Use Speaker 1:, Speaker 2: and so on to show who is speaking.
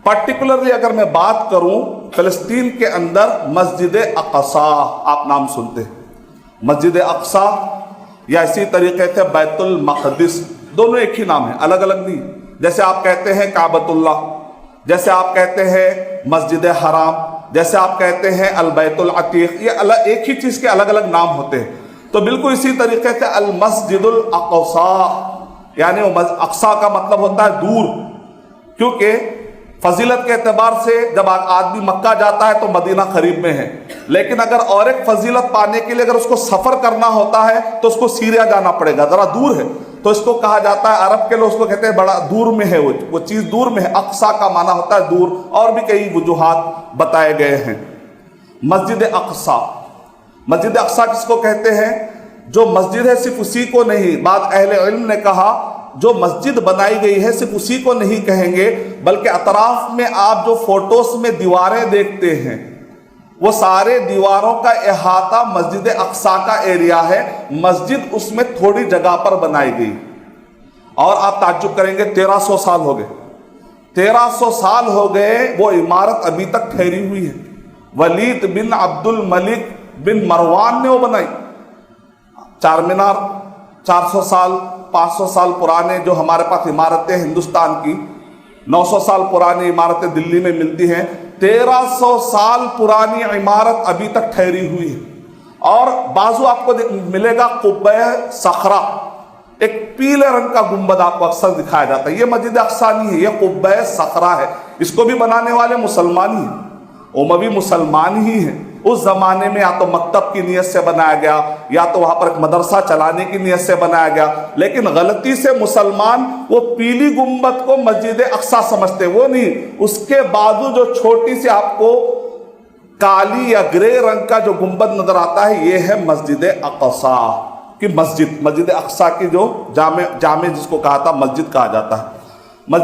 Speaker 1: Particularly अगर मैं बात करूं फिलिस्तीन के अंदर मस्जिद अक्सा, आप नाम सुनते हैं, मस्जिद अक्सा या इसी तरीके से बैतुल मक़दिस, दोनों एक ही नाम है, अलग अलग नहीं। जैसे आप कहते हैं काबतुल्लाह, जैसे आप कहते हैं मस्जिद हराम, जैसे आप कहते हैं अल बैतुल अतीक, ये अलग एक ही चीज के अलग अलग नाम होते हैं। तो बिल्कुल इसी तरीके से अल मस्जिदुल अक्सा, यानी वो अक्सा का मतलब होता है दूर, क्योंकि फजीलत के एतबार से जब आदमी मक्का जाता है तो मदीना करीब में है, लेकिन अगर और एक फजीलत पाने के लिए अगर उसको सफर करना होता है तो उसको सीरिया जाना पड़ेगा, जरा दूर है, तो इसको कहा जाता है, अरब के लोग उसको कहते हैं बड़ा दूर में है, वो चीज दूर में है। अक्सा का माना होता है दूर, और भी कई वजूहात बताए गए हैं। मस्जिद अक्सा, मस्जिद अक्सा किसको कहते हैं? जो मस्जिद है सिर्फ उसी को नहीं, बाद अहले इल्म ने कहा जो मस्जिद बनाई गई है सिर्फ उसी को नहीं कहेंगे, बल्कि अतराफ में आप जो फोटोस में दीवारें देखते हैं वो सारे दीवारों का अहाता मस्जिद अक्सा का एरिया है। मस्जिद उसमें थोड़ी जगह पर बनाई गई, और आप ताज्जुब करेंगे 1300 साल हो गए, 1300 साल हो गए वो इमारत अभी तक ठहरी हुई है। वलीद बिन अब्दुल मलिक बिन मरवान ने वो बनाई। चार मीनार 400 साल 500 साल पुराने जो हमारे पास इमारतें हिंदुस्तान की, 900 साल पुरानी इमारतें दिल्ली में मिलती हैं, 1300 साल पुरानी इमारत अभी तक ठहरी हुई है। और बाजू आपको मिलेगा कुब्बे सखरा, एक पीले रंग का गुंबद आपको अक्सर दिखाया जाता है। ये मस्जिद अक्सा नहीं है, ये कुब्बे सखरा है। इसको भी बनाने वाले मुसलमान ही हैं, उमवी मुसलमान ही हैं। उस जमाने में या तो मकतब की नियत से बनाया गया, या तो वहां पर एक मदरसा चलाने की नियत से बनाया गया, लेकिन गलती से मुसलमान वो पीली गुंबद को मस्जिद अक्सा समझते, वो नहीं, उसके बाजू जो छोटी सी आपको काली या ग्रे रंग का जो गुंबद नजर आता है, ये है मस्जिद अक्सा की मस्जिद। मस्जिद अक्सा की जो जामे जिसको कहा था मस्जिद कहा जाता है।